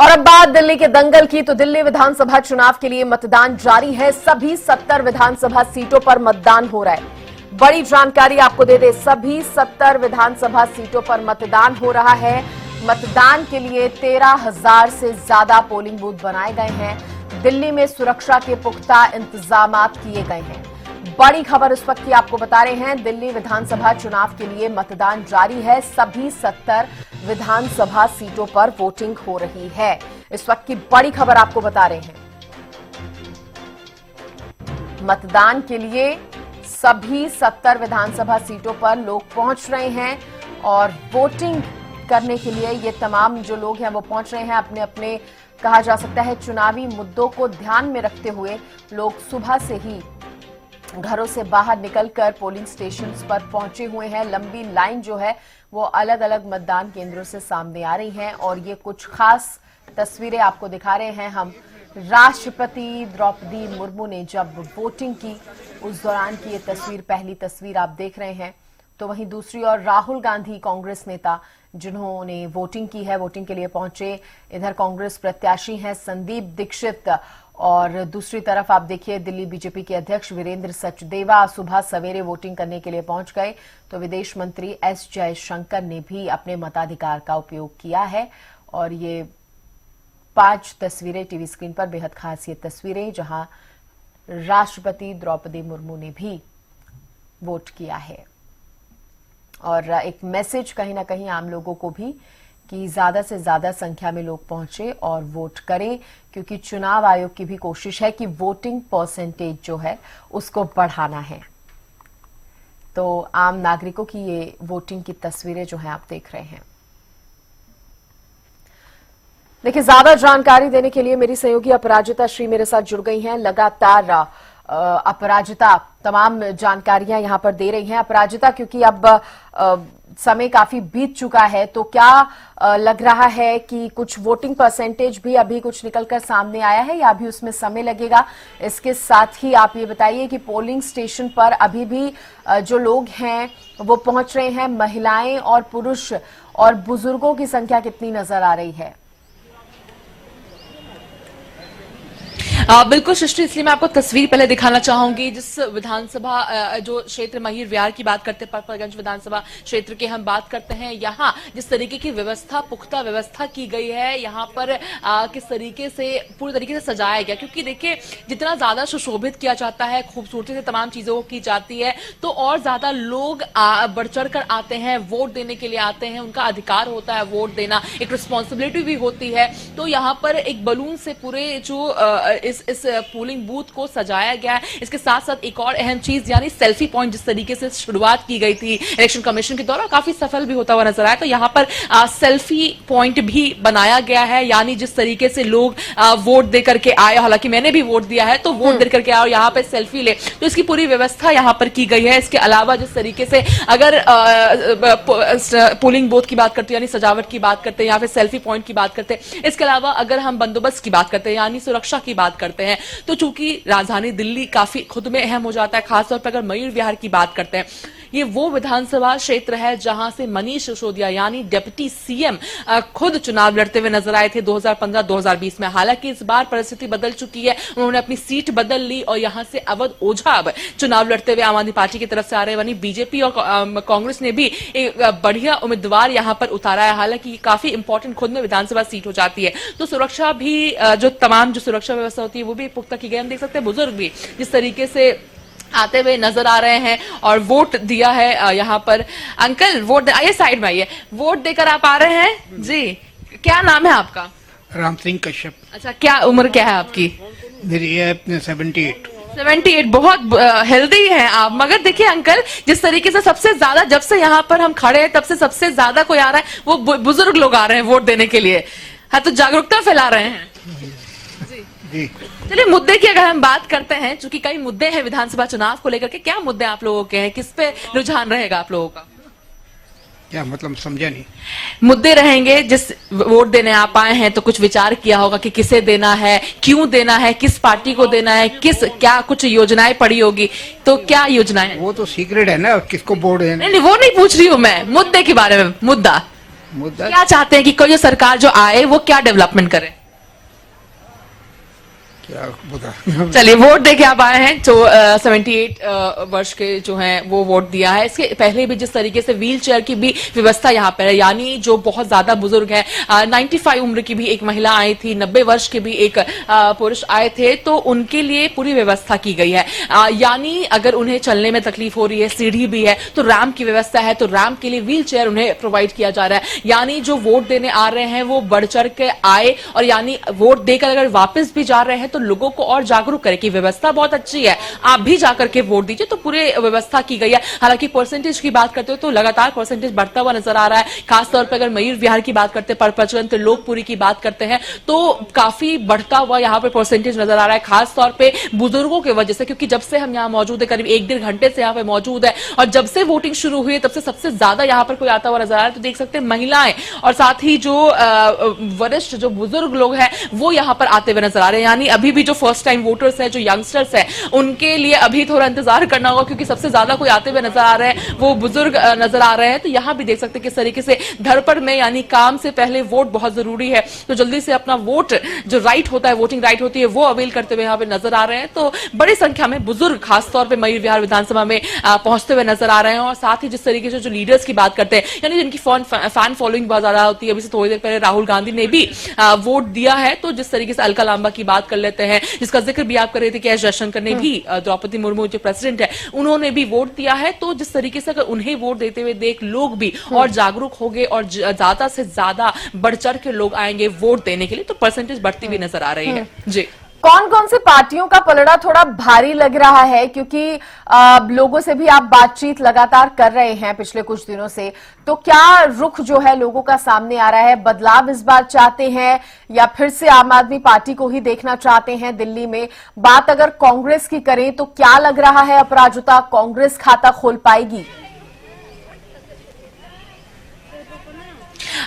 और अब बात दिल्ली के दंगल की, तो दिल्ली विधानसभा चुनाव के लिए मतदान जारी है। सभी 70 विधानसभा सीटों पर मतदान हो रहा है। बड़ी जानकारी आपको दे दे, सभी 70 विधानसभा सीटों पर मतदान हो रहा है। मतदान के लिए 13,000 से ज्यादा पोलिंग बूथ बनाए गए हैं। दिल्ली में सुरक्षा के पुख्ता इंतजाम किए गए हैं। बड़ी खबर इस वक्त की आपको बता रहे हैं, दिल्ली विधानसभा चुनाव के लिए मतदान जारी है। सभी 70 विधानसभा सीटों पर वोटिंग हो रही है। इस वक्त की बड़ी खबर आपको बता रहे हैं, मतदान के लिए सभी 70 विधानसभा सीटों पर लोग पहुंच रहे हैं और वोटिंग करने के लिए ये तमाम जो लोग हैं वो पहुंच रहे हैं। अपने अपने कहा जा सकता है चुनावी मुद्दों को ध्यान में रखते हुए लोग सुबह से ही घरों से बाहर निकलकर पोलिंग स्टेशंस पर पहुंचे हुए हैं। लंबी लाइन जो है वो अलग अलग मतदान केंद्रों से सामने आ रही है और ये कुछ खास तस्वीरें आपको दिखा रहे हैं हम। राष्ट्रपति द्रौपदी मुर्मू ने जब वोटिंग की उस दौरान की ये तस्वीर, पहली तस्वीर आप देख रहे हैं। तो वहीं दूसरी ओर राहुल गांधी कांग्रेस नेता जिन्होंने वोटिंग की है, वोटिंग के लिए पहुंचे। इधर कांग्रेस प्रत्याशी हैं संदीप दीक्षित और दूसरी तरफ आप देखिए दिल्ली बीजेपी के अध्यक्ष वीरेंद्र सचदेवा सुबह सवेरे वोटिंग करने के लिए पहुंच गए। तो विदेश मंत्री एस जयशंकर ने भी अपने मताधिकार का उपयोग किया है और ये 5 तस्वीरें टीवी स्क्रीन पर, बेहद खास ये तस्वीरें जहां राष्ट्रपति द्रौपदी मुर्मू ने भी वोट किया है। और एक मैसेज कहीं ना कहीं आम लोगों को भी कि ज्यादा से ज्यादा संख्या में लोग पहुंचे और वोट करें, क्योंकि चुनाव आयोग की भी कोशिश है कि वोटिंग परसेंटेज जो है उसको बढ़ाना है। तो आम नागरिकों की ये वोटिंग की तस्वीरें जो हैं आप देख रहे हैं। देखिए, ज्यादा जानकारी देने के लिए मेरी सहयोगी अपराजिता श्री मेरे साथ जुड़ गई हैं। लगातार अपराजिता तमाम जानकारियां यहां पर दे रही हैं। अपराजिता, क्योंकि अब समय काफी बीत चुका है, तो क्या लग रहा है कि कुछ वोटिंग परसेंटेज भी अभी कुछ निकलकर सामने आया है या अभी उसमें समय लगेगा? इसके साथ ही आप ये बताइए कि पोलिंग स्टेशन पर अभी भी जो लोग हैं वो पहुंच रहे हैं, महिलाएं और पुरुष और बुजुर्गों की संख्या कितनी नजर आ रही है? बिल्कुल सृष्टि, इसलिए मैं आपको तस्वीर पहले दिखाना चाहूंगी। जिस विधानसभा जो क्षेत्र महिर विहार की बात करते हैं, पकड़गंज विधानसभा क्षेत्र की हम बात करते हैं, यहाँ जिस तरीके की व्यवस्था, पुख्ता व्यवस्था की गई है, यहाँ पर किस तरीके से पूरी तरीके से सजाया गया, क्योंकि देखिए जितना ज्यादा सुशोभित किया जाता है, खूबसूरती से तमाम चीजों को की जाती है, तो और ज्यादा लोग बढ़ चढ़ कर आते हैं, वोट देने के लिए आते हैं। उनका अधिकार होता है वोट देना, एक रिस्पॉन्सिबिलिटी भी होती है। तो यहाँ पर एक बलून से पूरे जो इस पोलिंग बूथ को सजाया गया है। इसके साथ साथ एक और अहम चीज यानी सेल्फी पॉइंट, जिस तरीके से शुरुआत की गई थी इलेक्शन कमीशन के द्वारा, काफी सफल भी होता हुआ नजर आया। तो यहाँ पर सेल्फी पॉइंट भी बनाया गया है, यानी जिस तरीके से लोग वोट दे करके आए, हालांकि मैंने भी वोट दिया है, तो वोट दे करके आए और यहाँ पे सेल्फी ले, तो इसकी पूरी व्यवस्था यहाँ पर की गई है। इसके अलावा जिस तरीके से अगर पोलिंग बूथ की बात करते हैं यानी सजावट की बात करते हैं, यहाँ पे सेल्फी पॉइंट की बात करते हैं, इसके अलावा अगर हम बंदोबस्त की बात करते हैं यानी सुरक्षा की बात करते हैं, तो चूंकि राजधानी दिल्ली काफी खुद में अहम हो जाता है, खासतौर पर अगर मयूर विहार की बात करते हैं, ये वो विधानसभा क्षेत्र है जहां से मनीष सिसोदिया यानी डिप्टी सीएम खुद चुनाव लड़ते हुए नजर आए थे 2015-2020 में। हालांकि इस बार परिस्थिति बदल चुकी है, उन्होंने अपनी सीट बदल ली और यहां से अवध ओझा अब चुनाव लड़ते हुए आम आदमी पार्टी की तरफ से आ रहे हैं। वहीं बीजेपी और कांग्रेस ने भी एक बढ़िया उम्मीदवार यहां पर उतारा है। हालांकि काफी इंपॉर्टेंट खुद में विधानसभा सीट हो जाती है, तो सुरक्षा भी जो तमाम जो सुरक्षा व्यवस्था होती है वो भी पुख्ता की गई। हम देख सकते हैं बुजुर्ग भी जिस तरीके से आते हुए नजर आ रहे हैं और वोट दिया है यहाँ पर। अंकल, वोट आइए, साइड में आइए, वोट देकर आप आ रहे हैं जी। क्या नाम है आपका? राम सिंह कश्यप। अच्छा, क्या उम्र क्या है आपकी? मेरी है 78। 78, बहुत हेल्दी हैं आप। मगर देखिए अंकल, जिस तरीके से सबसे ज्यादा जब से यहाँ पर हम खड़े हैं तब से सबसे ज्यादा कोई आ रहा है, वो बुजुर्ग लोग आ रहे हैं वोट देने के लिए। हाँ, तो जागरूकता फैला रहे हैं जी। चलिए, मुद्दे की अगर हम बात करते हैं, चूंकि कई मुद्दे हैं विधानसभा चुनाव को लेकर के, क्या मुद्दे आप लोगों के हैं, किस पे रुझान रहेगा आप लोगों का? क्या मतलब, समझा नहीं। मुद्दे रहेंगे, जिस वोट देने आप आए हैं तो कुछ विचार किया होगा कि किसे देना है, क्यों देना है, किस पार्टी को देना है, क्या कुछ योजनाएं पड़ी होगी, तो क्या योजनाएं? वो तो सीक्रेट है ना, किसको वोट देना। नहीं, वो नहीं पूछ रही हूँ मैं, मुद्दे के बारे में। मुद्दा मुद्दा क्या चाहते हैं कि कोई जो सरकार जो आए वो क्या डेवलपमेंट करे? क्या बता चलिए, वोट देके आप आए हैं जो 78 वर्ष के जो हैं वो वोट दिया है। इसके पहले भी जिस तरीके से व्हील चेयर की भी व्यवस्था यहाँ पर है, यानी जो बहुत ज्यादा बुजुर्ग है, 95 उम्र की भी एक महिला आई थी, 90 वर्ष के भी एक पुरुष आए थे, तो उनके लिए पूरी व्यवस्था की गई है। यानी अगर उन्हें चलने में तकलीफ हो रही है, सीढ़ी भी है तो रैंप की व्यवस्था है, तो रैंप के लिए व्हील चेयर उन्हें प्रोवाइड किया जा रहा है। यानी जो वोट देने आ रहे हैं वो बढ़ चढ़ के आए, और यानी वोट देकर अगर वापस भी जा रहे हैं तो लोगों को और जागरूक करे कि व्यवस्था बहुत अच्छी है, आप भी जाकर के वोट दीजिए। तो पूरे व्यवस्था की गई है। हालांकि परसेंटेज की बात करते हो तो लगातार परसेंटेज बढ़ता हुआ नजर आ रहा है। खासतौर पर अगर मयूर विहार की बात करते हैं, परपचन त्रिलोकपुरी की बात करते हैं तो काफी बढ़ता हुआ यहाँ पे परसेंटेज नजर आ रहा है, खासतौर पर बुजुर्गों की वजह से, क्योंकि जब से हम यहाँ मौजूद है, करीब 1-1.5 घंटे से यहाँ पे मौजूद है, और जब से वोटिंग शुरू हुई है तब से सबसे ज्यादा यहाँ पर कोई आता हुआ नजर आ रहा है। तो देख सकते हैं महिलाएं और साथ ही जो वरिष्ठ जो बुजुर्ग लोग हैं वो यहाँ पर आते हुए नजर आ रहे हैं। यानी अभी भी जो फर्स्ट टाइम वोटर्स हैं, जो यंगस्टर्स हैं, उनके लिए अभी थोड़ा इंतजार करना होगा, क्योंकि सबसे ज्यादा कोई आते हुए नजर आ रहे हैं वो बुजुर्ग नजर आ रहे हैं। तो यहाँ भी देख सकते हैं किस तरीके से धरपड़ में, यानी काम से पहले वोट बहुत जरूरी है, तो जल्दी से अपना वोट जो राइट होता है, वोटिंग राइट होती है, वो अवेल करते हुए यहाँ पे नजर आ रहे हैं। तो बड़ी संख्या में बुजुर्ग खासतौर पर मयूर विहार विधानसभा में पहुंचते हुए नजर आ रहे हैं। और साथ ही जिस तरीके से जो लीडर्स की बात करते हैं, यानी जिनकी फैन फॉलोइंग बहुत ज्यादा होती है, अभी से थोड़ी देर पहले राहुल गांधी ने भी वोट दिया है, तो जिस तरीके से अलका लांबा की बात कर लेते हैं, जिसका जिक्र भी आप कर रहे थे कि एस जयशंकर ने भी, द्रौपदी मुर्मू जो प्रेसिडेंट है उन्होंने भी वोट दिया है। तो जिस तरीके से अगर उन्हें वोट देते हुए देख लोग भी और जागरूक हो गए और ज्यादा से ज्यादा बढ़ चढ़ के लोग आएंगे वोट देने के लिए, तो परसेंटेज बढ़ती हुई नजर आ रही है। जी, कौन कौन सी पार्टियों का पलड़ा थोड़ा भारी लग रहा है, क्योंकि लोगों से भी आप बातचीत लगातार कर रहे हैं पिछले कुछ दिनों से, तो क्या रुख जो है लोगों का सामने आ रहा है? बदलाव इस बार चाहते हैं या फिर से आम आदमी पार्टी को ही देखना चाहते हैं दिल्ली में? बात अगर कांग्रेस की करें तो क्या लग रहा है, अपराजिता कांग्रेस खाता खोल पाएगी?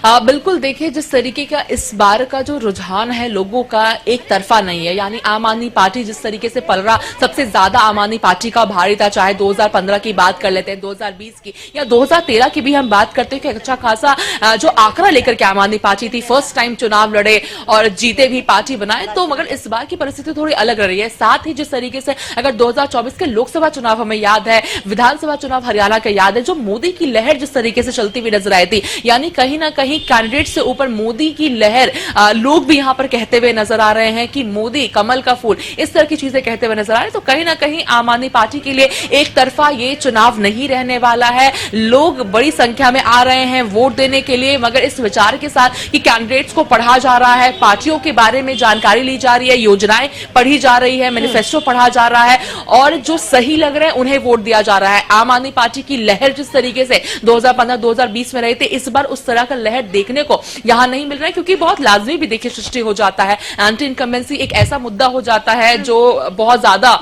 बिल्कुल, देखिए जिस तरीके का इस बार का जो रुझान है लोगों का एक तरफा नहीं है। यानी आम आदमी पार्टी जिस तरीके से पलड़ा, सबसे ज्यादा आम आदमी पार्टी का भारी था, चाहे 2015 की बात कर लेते हैं, 2020 की या 2013 की भी हम बात करते हैं कि अच्छा खासा जो आंकड़ा लेकर के आम आदमी पार्टी थी, फर्स्ट टाइम चुनाव लड़े और जीते भी, पार्टी बनाए। तो मगर इस बार की परिस्थिति थोड़ी अलग रही है। साथ ही जिस तरीके से अगर 2024 के लोकसभा चुनाव हमें याद है, विधानसभा चुनाव हरियाणा का याद है, जो मोदी की लहर जिस तरीके से चलती हुई नजर आई थी, यानी कहीं ना कहीं कैंडिडेट से ऊपर मोदी की लहर, लोग भी यहां पर कहते हुए नजर आ रहे हैं कि मोदी कमल का फूल, इस तरह की चीजें कहते हुए नजर आ रहे हैं। तो कहीं ना कहीं आम आदमी पार्टी के लिए एक तरफा ये चुनाव नहीं रहने वाला है। लोग बड़ी संख्या में आ रहे हैं वोट देने के लिए, मगर इस विचार के साथ कि कैंडिडेट्स को पढ़ा जा रहा है, पार्टियों के बारे में जानकारी ली जा रही है, योजनाएं पढ़ी जा रही है, मैनिफेस्टो पढ़ा जा रहा है, और जो सही लग रहे हैं उन्हें वोट दिया जा रहा है। आम आदमी पार्टी की लहर जिस तरीके से 2015-2020 में रही थी, इस बार उस तरह का लहर देखने को यहां नहीं मिल रहा है, क्योंकि बहुत लाजमी भी देखिए सृष्टि हो जाता है। एंटी इनकम्बेंसी एक ऐसा मुद्दा हो जाता है जो बहुत ज्यादा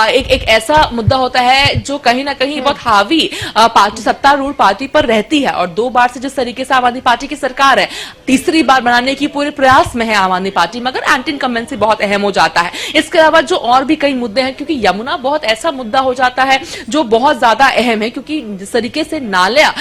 एक ऐसा मुद्दा होता है जो कहीं ना कहीं बहुत हावी पार्टी, सत्तारूढ़ पार्टी पर रहती है। और 2 बार से जिस तरीके से आम आदमी पार्टी की सरकार है, तीसरी बार बनाने की पूरे प्रयास में है आम आदमी पार्टी, मगर एंटी इनकम्बेंसी बहुत अहम हो जाता है। इसके अलावा जो और भी कई मुद्दे हैं, क्योंकि यमुना बहुत ऐसा मुद्दा हो जाता है जो बहुत ज्यादा अहम है, क्योंकि जिस तरीके से नाला,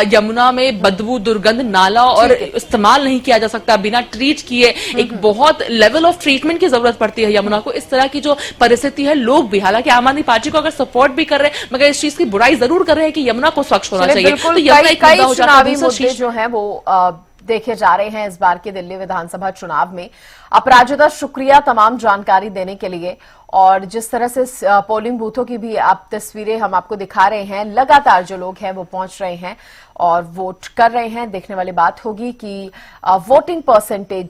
यमुना में बदबू, दुर्गंध, नाला और इस्तेमाल नहीं किया जा सकता बिना ट्रीट किए, एक बहुत लेवल ऑफ ट्रीटमेंट की जरूरत पड़ती है यमुना को। इस तरह की जो परिस्थिति है, लोग भी हालांकि आम आदमी पार्टी को अगर सपोर्ट भी कर रहे हैं, मगर इस चीज की बुराई जरूर कर रहे हैं कि यमुना को स्वच्छ होना चाहिए। तो यमुना एक मुद्दा हो जाता है। मुद्दे जो है वो देखे जा रहे हैं इस बार के दिल्ली विधानसभा चुनाव में। अपराजिता, शुक्रिया तमाम जानकारी देने के लिए। और जिस तरह से पोलिंग बूथों की भी आप तस्वीरें हम आपको दिखा रहे हैं, लगातार जो लोग हैं वो पहुंच रहे हैं और वोट कर रहे हैं। देखने वाली बात होगी कि वोटिंग परसेंटेज